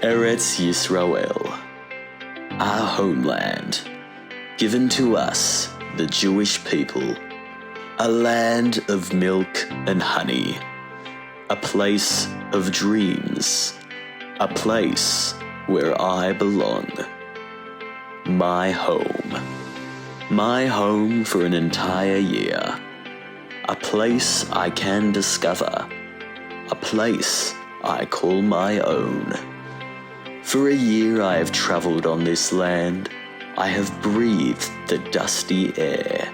Eretz Yisrael, our homeland, given to us, the Jewish people, a land of milk and honey, a place of dreams, a place where I belong. My home for an entire year, a place I can discover, a place I call my own. For a year I have traveled on this land, I have breathed the dusty air,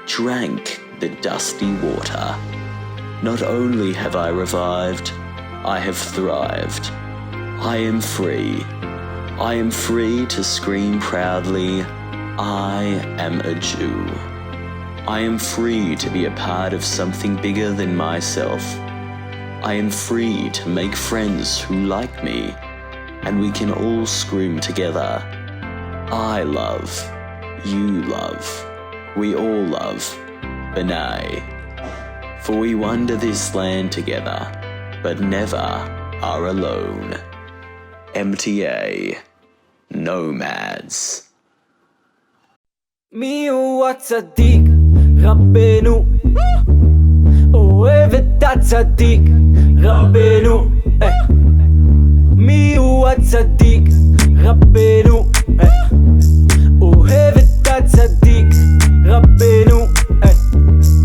drank the dusty water. Not only have I revived, I have thrived. I am free. I am free to scream proudly, I am a Jew. I am free to be a part of something bigger than myself. I am free to make friends who like me, and we can all scream together, I love, you love, we all love, B'nai. For we wander this land together, but never are alone. MTA, Nomads. מי הוא הצדיק? רבנו אוהב את הצדיק, רבנו מי הוא הצדיק? רבנו אוהב את הצדיק, רבנו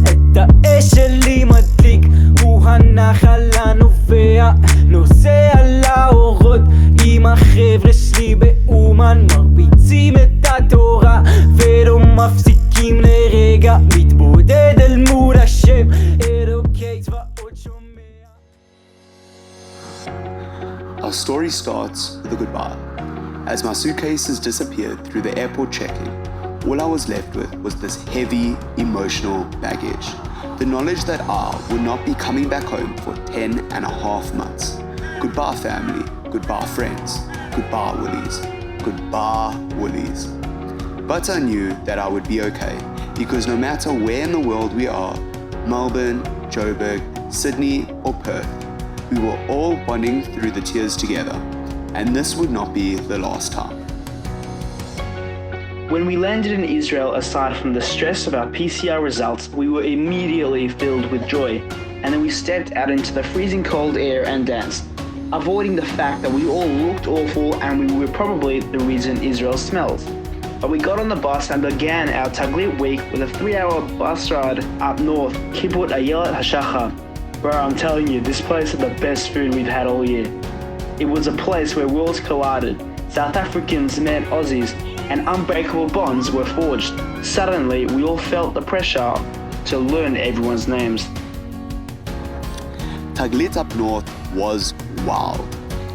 את האש שלי מדליק, הוא הנחל הנובע, נוסע לאורות עם החבר'ה שלי באומן, מרביצים את התורה ולא מפסיקים לרגע, מתבודד אל מול השם אלוקי צבאות שומע. Our story starts with a goodbye. As my suitcases disappeared through the airport check-in, all I was left with was this heavy, emotional baggage. The knowledge that I would not be coming back home for 10.5 months. Goodbye family, goodbye friends, goodbye Woolies, goodbye Woolies. But I knew that I would be okay, because no matter where in the world we are, Melbourne, Joburg, Sydney or Perth, we were all bonding through the tears together, and this would not be the last time. When we landed in Israel, aside from the stress of our PCR results, we were immediately filled with joy, and then we stepped out into the freezing cold air and danced, avoiding the fact that we all looked awful and we were probably the reason Israel smells. But we got on the bus and began our Taglit week with a 3-hour bus ride up north, Kibbutz Ayelet HaShachar. Bro, I'm telling you, this place had the best food we've had all year. It was a place where worlds collided. South Africans met Aussies, and unbreakable bonds were forged. Suddenly, we all felt the pressure to learn everyone's names. Taglit up north was wild.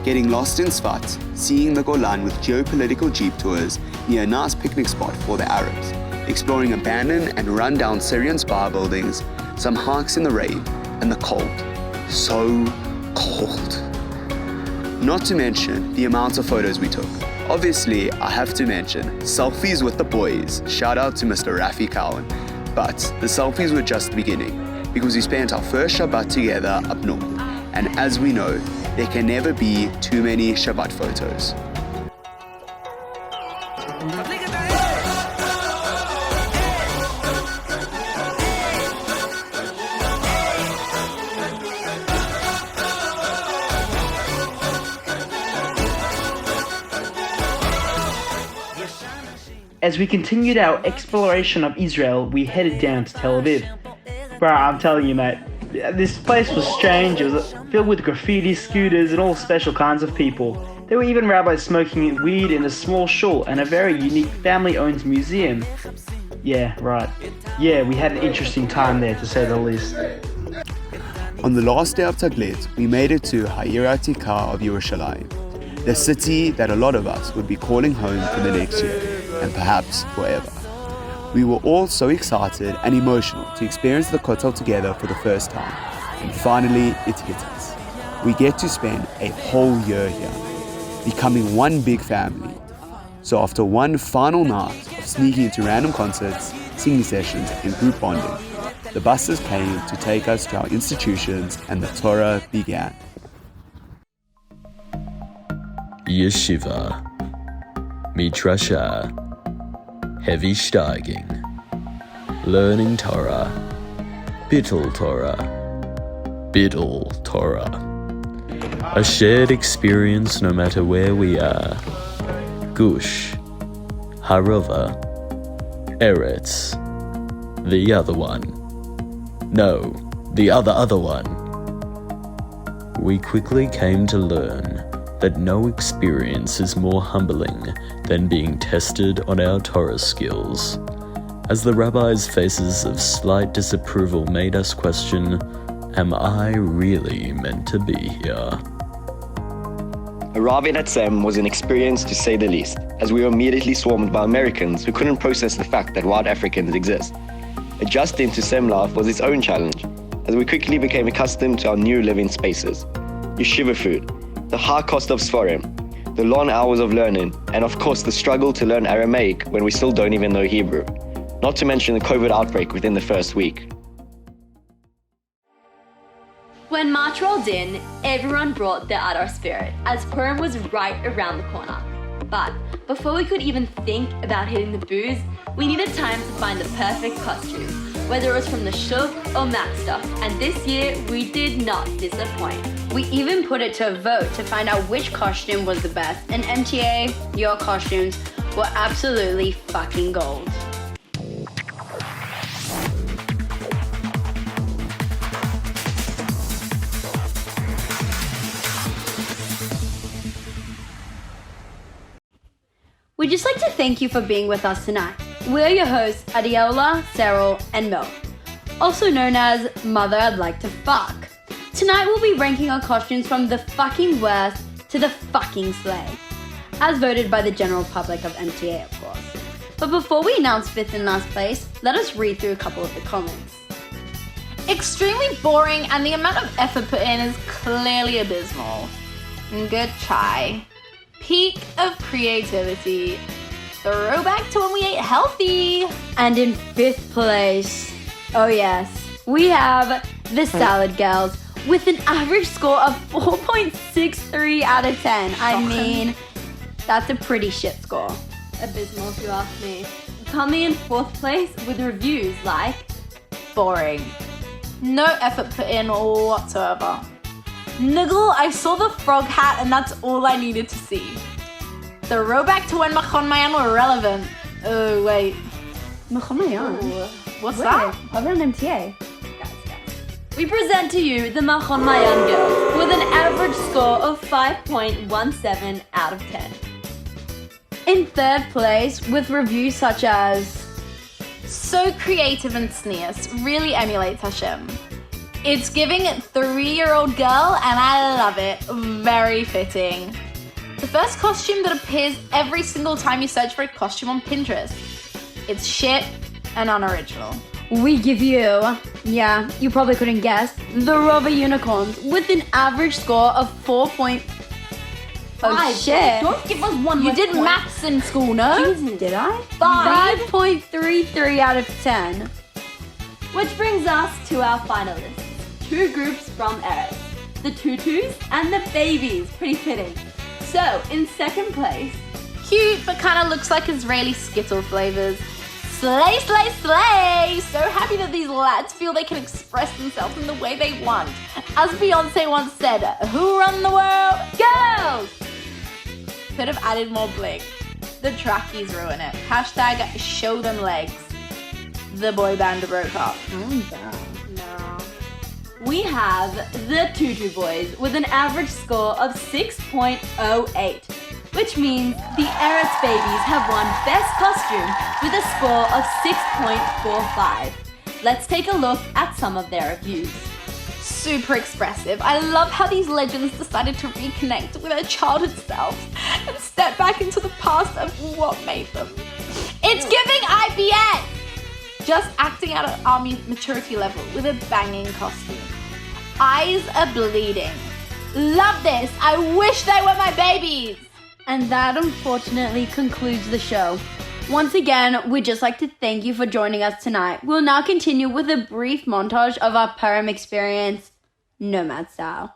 Getting lost in Sfat, seeing the Golan with geopolitical jeep tours near a nice picnic spot for the Arabs, exploring abandoned and run-down Syrian spy buildings, some hikes in the rain, and the cold. So cold. Not to mention the amount of photos we took. Obviously, I have to mention selfies with the boys. Shout out to Mr. Rafi Cowan. But the selfies were just the beginning, because we spent our first Shabbat together up north. And as we know, there can never be too many Shabbat photos. As we continued our exploration of Israel, we headed down to Tel Aviv. Bro, I'm telling you, mate, this place was strange. It was filled with graffiti, scooters, and all special kinds of people. There were even rabbis smoking weed in a small shul and a very unique family-owned museum. Yeah, right. Yeah, we had an interesting time there, to say the least. On the last day of Taglit, we made it to Ha'ir Atikah of Yerushalayim, the city that a lot of us would be calling home for the next year, and perhaps forever. We were all so excited and emotional to experience the Kotel together for the first time, and finally it hit us. We get to spend a whole year here, becoming one big family. So after one final night of sneaking into random concerts, singing sessions, and group bonding. The buses came to take us to our institutions and the Torah began. Yeshiva, Midrasha, heavy steiging, learning Torah, Bittul Torah, Biddle Torah. A shared experience no matter where we are. Gush, Harova, Eretz, the other one. No, the other one. We quickly came to learn that no experience is more humbling than being tested on our Torah skills, as the rabbi's faces of slight disapproval made us question, am I really meant to be here? Arriving at SEM was an experience to say the least, as we were immediately swarmed by Americans who couldn't process the fact that white Africans exist. Adjusting to SEM life was its own challenge, as we quickly became accustomed to our new living spaces. Yeshiva food, the high cost of Sforim, the long hours of learning, and of course the struggle to learn Aramaic when we still don't even know Hebrew. Not to mention the COVID outbreak within the first week. When March rolled in, everyone brought their Adar spirit, as Purim was right around the corner. But before we could even think about hitting the booze, we needed time to find the perfect costume, whether it was from the Shuk or Mac stuff, and this year we did not disappoint. We even put it to a vote to find out which costume was the best, and MTA, your costumes were absolutely fucking gold. We'd just like to thank you for being with us tonight. We're your hosts, Adiola, Cyril, and Mel, also known as Mother I'd Like to Fuck. Tonight we'll be ranking our costumes from the fucking worst to the fucking slay, as voted by the general public of MTA, of course. But before we announce fifth and last place, let us read through a couple of the comments. Extremely boring, and the amount of effort put in is clearly abysmal. Good try. Peak of creativity. Throwback to when we ate healthy. And in fifth place, oh yes, we have the Salad Girls with an average score of 4.63 out of 10. I mean, that's a pretty shit score. Abysmal if you ask me. Coming in fourth place with reviews like, Boring. No effort put in whatsoever. Niggle, I saw the frog hat and that's all I needed to see. Throwback to when Machon Mayan were relevant. Oh, wait. Machon Mayan? What's that? Over on MTA. we present to you the Machon Mayan girls with an average score of 5.17 out of 10. In third place, with reviews such as, So creative and sneers, really emulates Hashem. It's giving 3-year-old girl and I love it, very fitting. The first costume that appears every single time you search for a costume on Pinterest. It's shit and unoriginal. we give you, yeah, you probably couldn't guess, the Rubber Unicorns with an average score of 4. Oh shit. Don't give us one. You did maths in school, no? Did I? 5.33 out of 10. Which brings us to our finalists. 2 groups from Eretz. The tutus and the babies. Pretty fitting. So, in second place, Cute, but kind of looks like Israeli Skittle flavors. Slay, slay, slay! So happy that these lads feel they can express themselves in the way they want. As Beyonce once said, who run the world? Girls! Could have added more bling. The trackies ruin it. Hashtag show them legs. The boy band broke up. no. We have the Tutu Boys with an average score of 6.08, which means the Eretz babies have won Best Costume with a score of 6.45. Let's take a look at some of their reviews. Super expressive. I love how these legends decided to reconnect with their childhood selves and step back into the past of what made them. It's giving IBS! Just acting out at our maturity level with a banging costume. Eyes are bleeding. Love this! I wish they were my babies! And that unfortunately concludes the show. Once again, we'd just like to thank you for joining us tonight. We'll now continue with a brief montage of our Purim experience, Nomad style.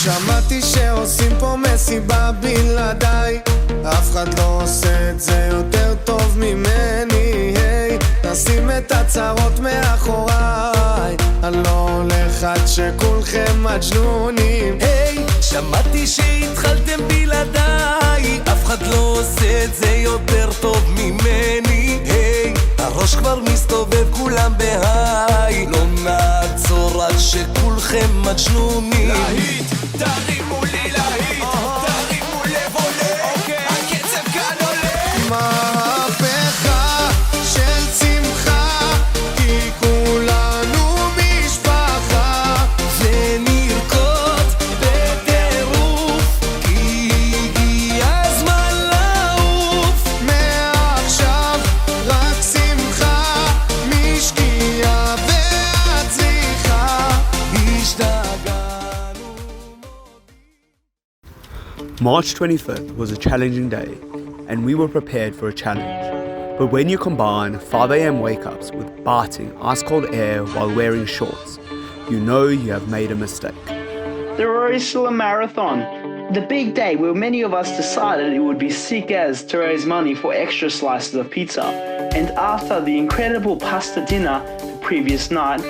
שמעתי שעושים פה מסיבה בלעדיי, אף אחד לא עושה את זה יותר טוב ממני. היי, נשים את הצרות מאחוריי, אני לא הולך עד שכולכם מג'נונים. היי, שמעתי שהתחלתם בלעדיי, אף אחד לא עושה את זה יותר טוב ממני. היי, הראש כבר מסתובב כולם בהיי, לא נעצור עד שכולכם מג'נונים. להיט, תרימו לי להיט, תרימו לב עולה, הקצב כאן עולה. מהפכה של שמחה, כי כולנו משפחה, ונרקוד בטירוף, כי הגיע הזמן לעוף. מעכשיו רק שמחה, משקיעה ועד צריכה, השתגענו. March 25th was a challenging day, and we were prepared for a challenge. But when you combine 5 a.m. wake-ups with biting ice-cold air while wearing shorts, you know you have made a mistake. The road is still a marathon. The big day where many of us decided it would be sick as to raise money for extra slices of pizza. And after the incredible pasta dinner the previous night,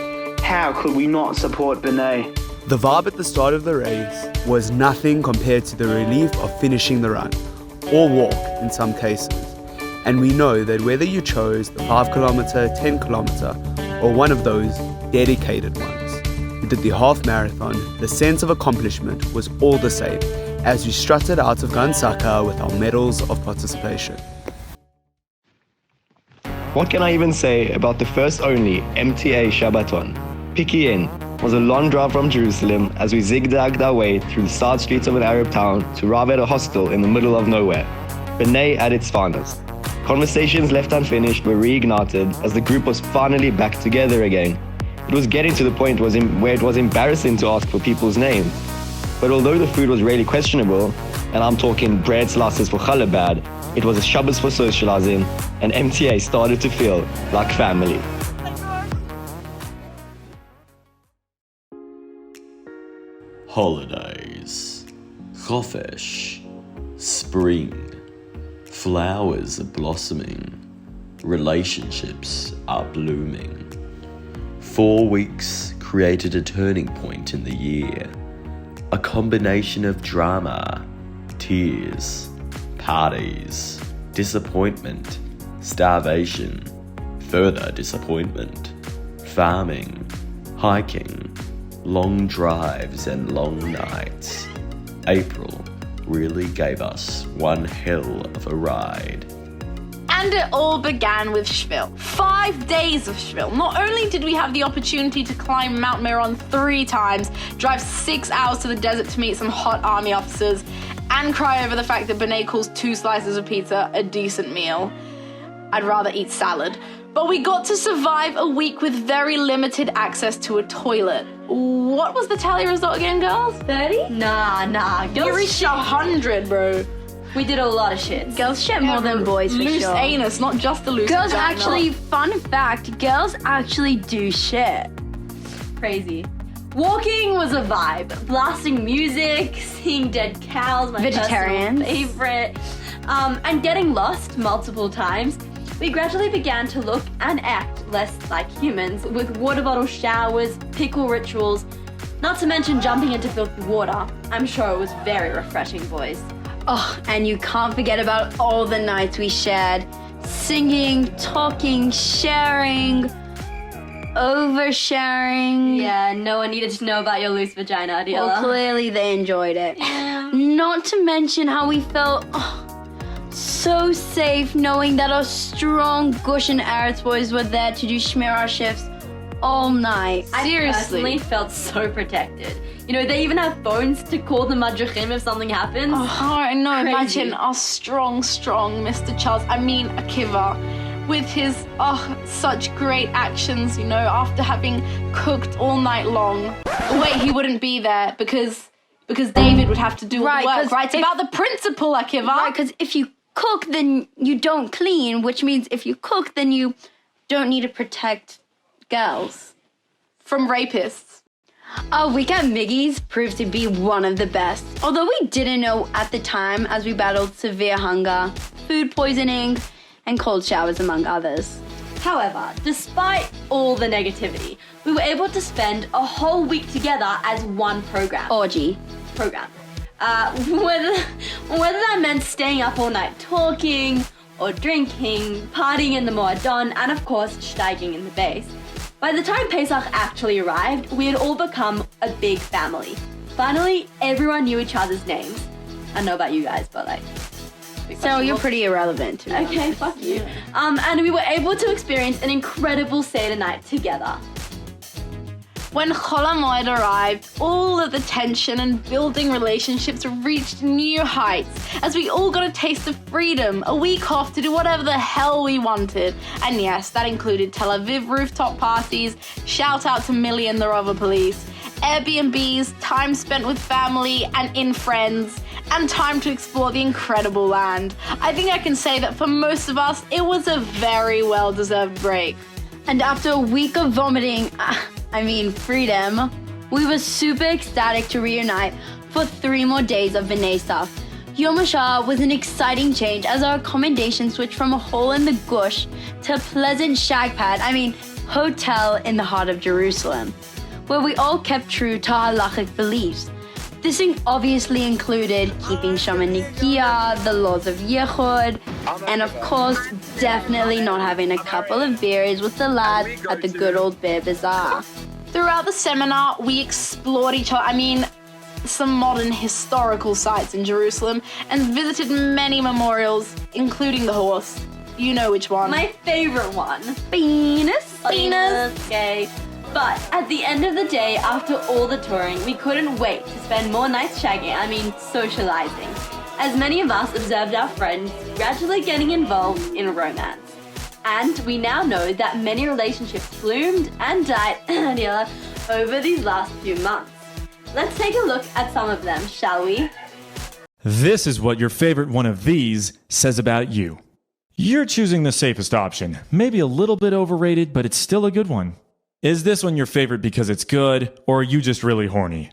how could we not support B'nai? The vibe at the start of the race was nothing compared to the relief of finishing the run, or walk in some cases. And we know that whether you chose the 5 kilometer, 10 kilometer, or one of those dedicated ones, who did the half marathon, the sense of accomplishment was all the same as we strutted out of Gansaka with our medals of participation. What can I even say about the first only MTA Shabbaton? Pikiin was a long drive from Jerusalem as we zigzagged our way through the side streets of an Arab town to arrive at a hostel in the middle of nowhere. B'nai at its finest. Conversations left unfinished were reignited as the group was finally back together again. It was getting to the point where it was embarrassing to ask for people's names. But although the food was really questionable, and I'm talking bread slices for challah, it was a Shabbos for socializing, and MTA started to feel like family. Holidays, Chofesh, spring, flowers are blossoming, relationships are blooming. 4 weeks created a turning point in the year, a combination of drama, tears, parties, disappointment, starvation, further disappointment, farming, hiking, long drives and long nights. April really gave us one hell of a ride. And it all began with Shvil. 5 days of Shvil. Not only did we have the opportunity to climb Mount Meron 3 times, drive 6 hours to the desert to meet some hot army officers, and cry over the fact that B'nai calls 2 slices of pizza a decent meal. I'd rather eat salad. But we got to survive a week with very limited access to a toilet. What was the tally result again, girls? 30? Nah. You reached 100, bro. We did a lot of shit. Girls shit more than boys for loose sure. anus, not just the loose Girls vagina. actually, fun fact, girls actually do shit. Crazy. Walking was a vibe. Blasting music, seeing dead cows, my Vegetarians. personal favorite, and getting lost multiple times. We gradually began to look and act less like humans, with water bottle showers, pickle rituals, not to mention jumping into filthy water. I'm sure it was very refreshing, boys. Oh, and you can't forget about all the nights we shared. Singing, talking, sharing, oversharing. Yeah, no one needed to know about your loose vagina, Adela. Well, clearly they enjoyed it. Yeah. Not to mention how we felt so safe knowing that our strong Gush and Aretz boys were there to do Shmira shifts all night. I Seriously. personally felt so protected. You know, they even have phones to call the Madrichim if something happens. Oh, I know. Crazy. Imagine our strong Mr. Charles. I mean, Akiva, with his such great actions, you know, after having cooked all night long. Wait, he wouldn't be there because David would have to do all the work, right? It's about the principle, Akiva. Right, because if you cook, then you don't clean, which means if you cook, then you don't need to protect girls from rapists. Our week at Miggy's proved to be one of the best. Although we didn't know at the time as we battled severe hunger, food poisoning, and cold showers among others. However, despite all the negativity, we were able to spend a whole week together as one program. Orgy. Program. Whether that meant staying up all night talking, or drinking, partying in the Moadon, and of course, steiging in the base. By the time Pesach actually arrived, we had all become a big family. Finally, everyone knew each other's names. I don't know about you guys, but like... So you're pretty irrelevant to me. Okay, fuck you. And we were able to experience an incredible Seder night together. When Chol HaMoed arrived, all of the tension and building relationships reached new heights as we all got a taste of freedom, a week off to do whatever the hell we wanted. And yes, that included Tel Aviv rooftop parties, shout out to Millie and the Rover Police, Airbnbs, time spent with family and in friends, and time to explore the incredible land. I think I can say that for most of us, it was a very well-deserved break. And after a week of vomiting, freedom, we were super ecstatic to reunite for 3 more days of B'nai stuff. Yom HaShoah was an exciting change as our accommodation switched from a hole in the gush to a pleasant hotel in the heart of Jerusalem, where we all kept true to our halachic beliefs. This obviously included keeping Shama Nikia, the laws of Yechud, and of course, definitely not having a couple of beers with the lads at the good old Bear Bazaar. Throughout the seminar, we explored some modern historical sites in Jerusalem and visited many memorials, including the horse. You know which one. My favorite one. Penis. Okay. But at the end of the day, after all the touring, we couldn't wait to spend more nights shagging, socializing, as many of us observed our friends gradually getting involved in romance. And we now know that many relationships bloomed and died over these last few months. Let's take a look at some of them, shall we? This is what your favorite one of these says about you. You're choosing the safest option. Maybe a little bit overrated, but it's still a good one. Is this one your favorite because it's good, or are you just really horny?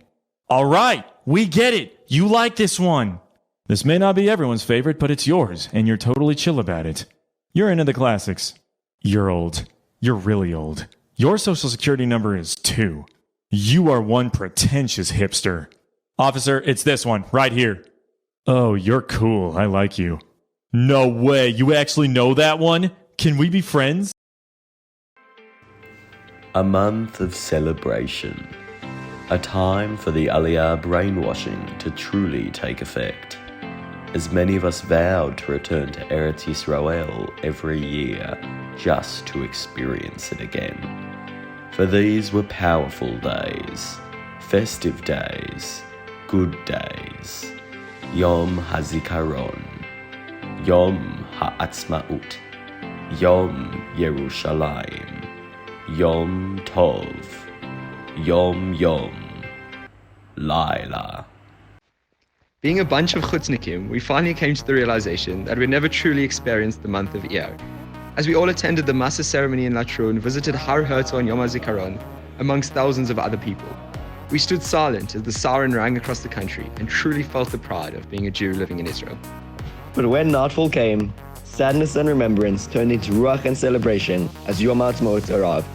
All right, we get it. You like this one. This may not be everyone's favorite, but it's yours, and you're totally chill about it. You're into the classics. You're old. You're really old. Your social security number is 2. You are one pretentious hipster. Officer, it's this one, right here. Oh, you're cool. I like you. No way, you actually know that one? Can we be friends? A month of celebration. A time for the Aliyah brainwashing to truly take effect. As many of us vowed to return to Eretz Yisrael every year just to experience it again. For these were powerful days, festive days, good days. Yom HaZikaron, Yom HaAtzmaut, Yom Yerushalayim, Yom Tov, Yom Laila. Being a bunch of chutznikim, we finally came to the realization that we'd never truly experienced the month of Iyar. As we all attended the Masa ceremony in Latrun, visited Har Herzl and Yom HaZikaron, amongst thousands of other people, we stood silent as the siren rang across the country and truly felt the pride of being a Jew living in Israel. But when nightfall came, sadness and remembrance turned into ruach and celebration as Yom HaAtzmaut arrived.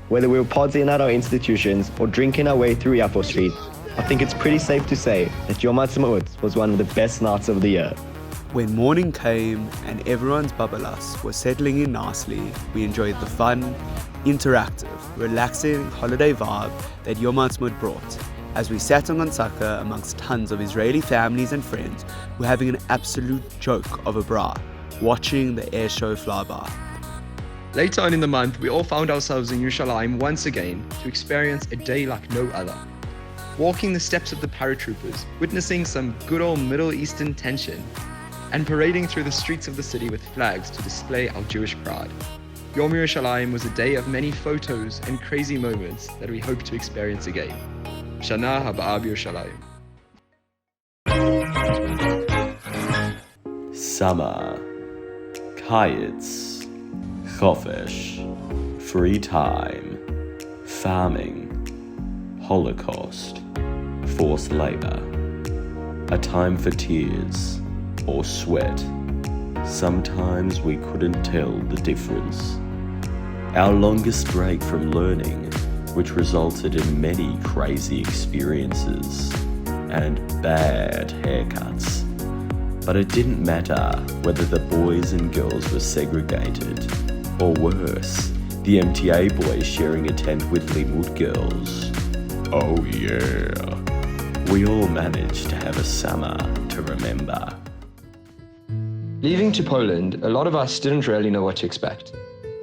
Whether we were partying at our institutions or drinking our way through Yafo Street, I think it's pretty safe to say that Yom HaAtzmaut was one of the best nights of the year. When morning came and everyone's babalas was settling in nicely, we enjoyed the fun, interactive, relaxing holiday vibe that Yom HaAtzmaut brought, as we sat on Gonzaka amongst tons of Israeli families and friends who were having an absolute joke of a bra, watching the air show fly by. Later on in the month, we all found ourselves in Yerushalayim once again to experience a day like no other. walking the steps of the paratroopers, witnessing some good old Middle Eastern tension, and parading through the streets of the city with flags to display our Jewish pride. Yom Yerushalayim was a day of many photos and crazy moments that we hope to experience again. Shana Haba Yerushalayim. Summer, kites, chofesh, free time, farming, Holocaust, forced labor, a time for tears or sweat. Sometimes we couldn't tell the difference. Our longest break from learning, which resulted in many crazy experiences and bad haircuts. But it didn't matter whether the boys and girls were segregated, or worse, the MTA boys sharing a tent with Limud girls. Oh yeah. We all managed to have a summer to remember. Leaving to Poland, a lot of us didn't really know what to expect.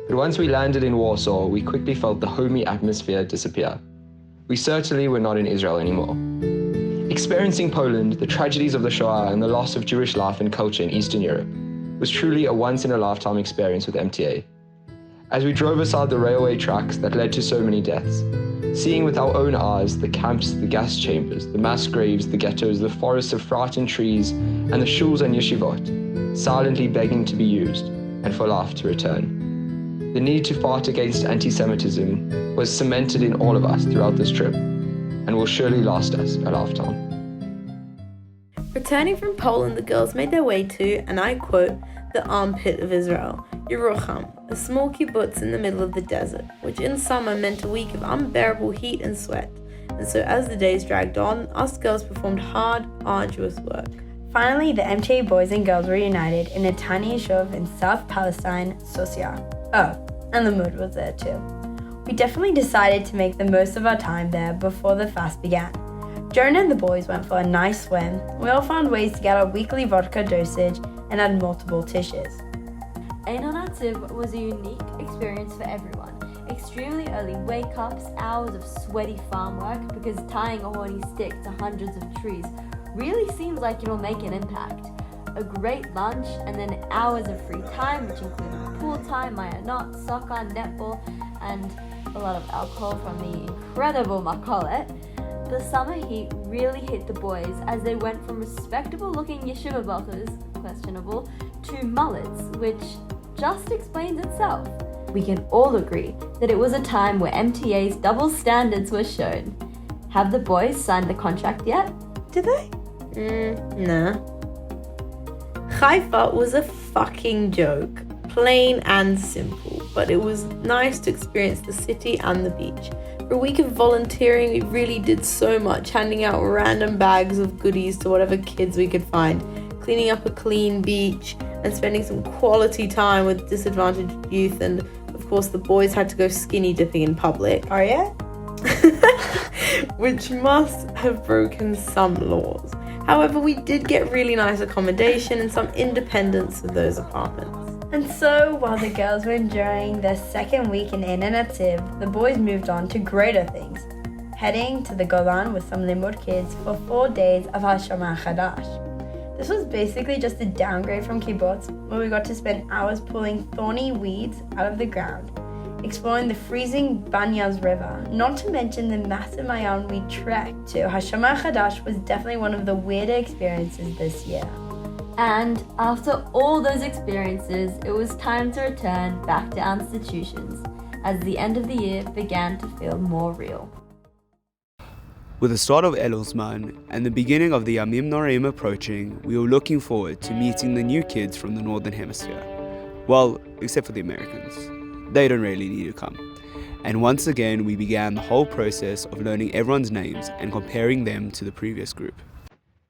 But once we landed in Warsaw, we quickly felt the homey atmosphere disappear. We certainly were not in Israel anymore. Experiencing Poland, the tragedies of the Shoah, and the loss of Jewish life and culture in Eastern Europe was truly a once-in-a-lifetime experience with MTA. As we drove aside the railway tracks that led to so many deaths, seeing with our own eyes the camps, the gas chambers, the mass graves, the ghettos, the forests of frightened trees, and the shuls and yeshivot, silently begging to be used and for life to return. The need to fight against anti-Semitism was cemented in all of us throughout this trip, and will surely last us a lifetime. Returning from Poland, the girls made their way to, and I quote, the armpit of Israel, Yerucham, a small kibbutz in the middle of the desert, which in summer meant a week of unbearable heat and sweat. And so as the days dragged on, us girls performed hard, arduous work. Finally, the MTA boys and girls were united in a tiny yeshuv in South Palestine, Sosia. Oh, and the mood was there too. We definitely decided to make the most of our time there before the fast began. Jonah and the boys went for a nice swim. We all found ways to get our weekly vodka dosage and had multiple tissues. Ein Nativ was a unique experience for everyone. Extremely early wake-ups, hours of sweaty farm work, because tying a horny stick to hundreds of trees really seems like it'll make an impact. A great lunch, and then hours of free time, which included pool time, mayanot, soccer, netball, and a lot of alcohol from the incredible makolet. The summer heat really hit the boys as they went from respectable-looking yeshiva bochers, questionable, to mullets, which just explains itself. We can all agree that it was a time where MTA's double standards were shown. Have the boys signed the contract yet? Did they? Nah. Haifa was a fucking joke. Plain and simple, but it was nice to experience the city and the beach. For a week of volunteering, we really did so much, handing out random bags of goodies to whatever kids we could find, cleaning up a clean beach, and spending some quality time with disadvantaged youth, and of course the boys had to go skinny dipping in public. Oh yeah? Which must have broken some laws. However, we did get really nice accommodation and some independence with those apartments. And so, while the girls were enjoying their second week in Ein Nativ, the boys moved on to greater things, heading to the Golan with some Limud kids for 4 days of Hashama Chadash. This was basically just a downgrade from kibbutz, where we got to spend hours pulling thorny weeds out of the ground, exploring the freezing Banyas River, not to mention the massive Mayan we trekked to. Hashama Chadash was definitely one of the weirder experiences this year. And after all those experiences, it was time to return back to our institutions, as the end of the year began to feel more real. With the start of Elul Zman and the beginning of the Yamim Noraim approaching, we were looking forward to meeting the new kids from the Northern Hemisphere. Well, except for the Americans. They don't really need to come. And once again, we began the whole process of learning everyone's names and comparing them to the previous group.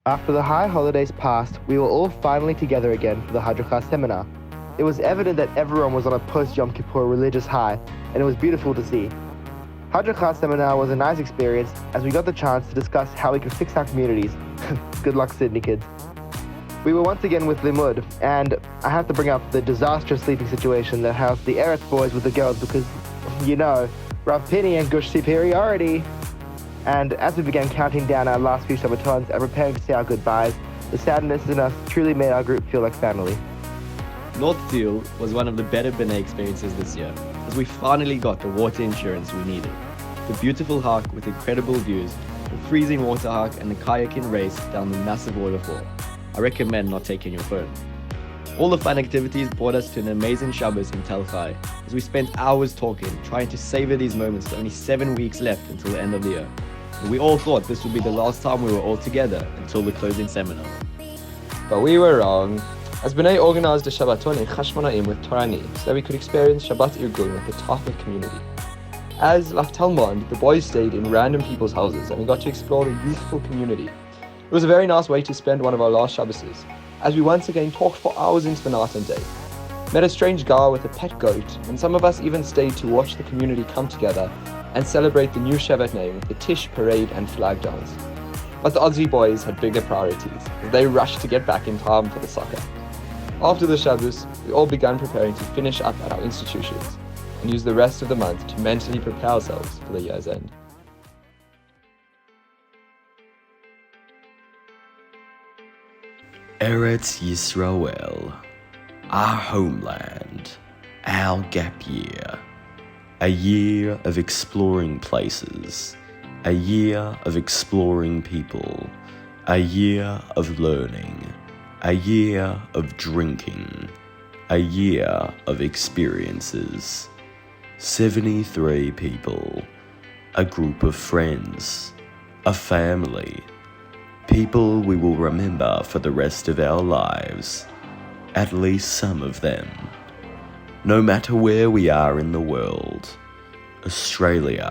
After the high holidays passed, we were all finally together again for the Hadrakha seminar. It was evident that everyone was on a post-Yom Kippur religious high, and it was beautiful to see. Hadrakha seminar was a nice experience as we got the chance to discuss how we could fix our communities. Good luck, Sydney kids. We were once again with Limud, and I have to bring up the disastrous sleeping situation that housed the Eretz boys with the girls because, you know, Rav Pini and Gush superiority. And as we began counting down our last few Shabbatons and preparing to say our goodbyes, the sadness in us truly made our group feel like family. North Seal was one of the better B'nai experiences this year, as we finally got the water insurance we needed. The beautiful hike with incredible views, the freezing water hike and the kayaking race down the massive waterfall. I recommend not taking your phone. All the fun activities brought us to an amazing Shabbos in Tel Chai, as we spent hours talking, trying to savor these moments with only 7 weeks left until the end of the year. And we all thought this would be the last time we were all together until the closing seminar. But we were wrong, as B'nai organised a Shabbaton in Chashmonaim with Torani so that we could experience Shabbat Irgun with the Tafel community. As like Talmud, the boys stayed in random people's houses and we got to explore the youthful community. It was a very nice way to spend one of our last Shabboses, as we once again talked for hours into the night and day. Met a strange guy with a pet goat, and some of us even stayed to watch the community come together and celebrate the new Shevat name with the Tish parade and flag dance. But the Aussie boys had bigger priorities, as they rushed to get back in time for the soccer. After the Shabbos, we all began preparing to finish up at our institutions and use the rest of the month to mentally prepare ourselves for the year's end. Eretz Yisrael, our homeland, our gap year. A year of exploring places, a year of exploring people, a year of learning, a year of drinking, a year of experiences. 73 people, a group of friends, a family, people we will remember for the rest of our lives, at least some of them. No matter where we are in the world, Australia,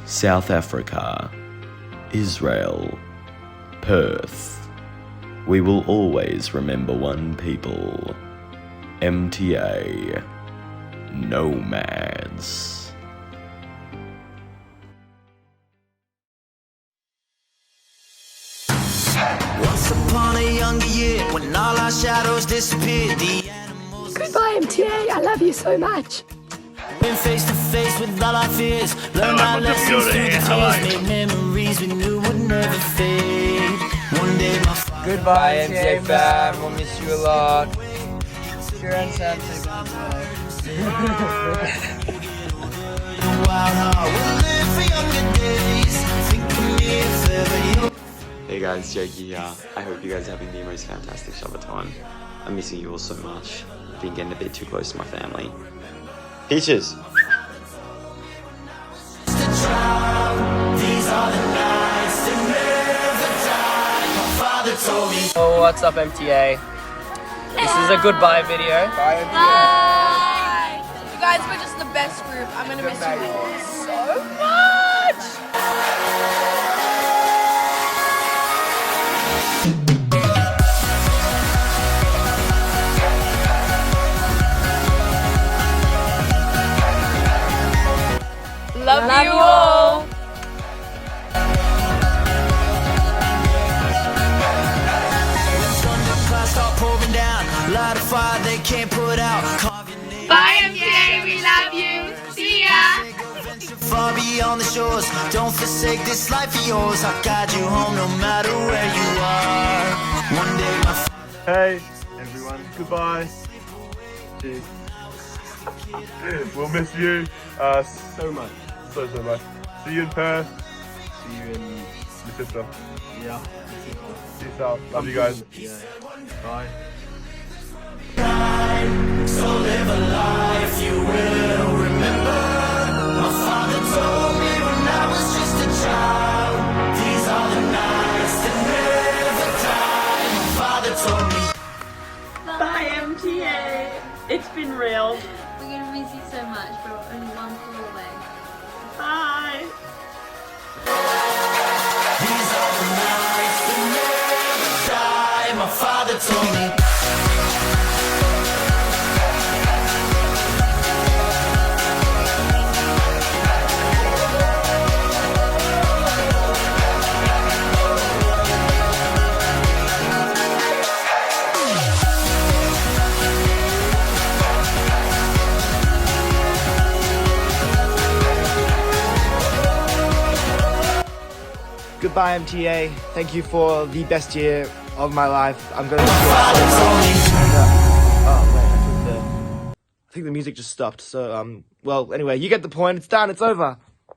South Africa, Israel, Perth, we will always remember one people, MTA, Nomads. Once upon a younger year, when all our shadows disappeared, Goodbye, MTA. I love you so much. Been face to face with all our fears, learned our lessons through the tears, made memories we knew would never fade. One day my Goodbye, MTA fam. We'll miss you a lot. Sure and Sam say Hey guys, Jokey here. I hope you guys are having the most fantastic Shabbaton. I'm missing you all so much. Been getting a bit too close to my family. Peaches! Oh, what's up, MTA? This is a goodbye video. Bye, MTA. Bye. You guys were just the best group. I'm gonna miss you all so much. Love you all. Light a fire they can't put out. Bye, MJ. We love you. See ya. Far beyond the shores, don't forsake this life of yours. I'll guide you home no matter where you are. One day my Hey everyone, goodbye. Cheers. We'll miss you so much, so much. See you in Perth. See you in Manchester. Yeah. Peace out. Love you guys. Yeah. Bye. So live a life you will remember. My father told me when I was just a child, these are the nights that never die. My father told me. Bye, MTA. It's been real. We're gonna miss you so much, but we're only one call away. Bye. These are the nights that never die. My father told me. Goodbye, MTA. Thank you for the best year of my life. I'm going to... I think the music just stopped. So, well, anyway, you get the point. It's done. It's over.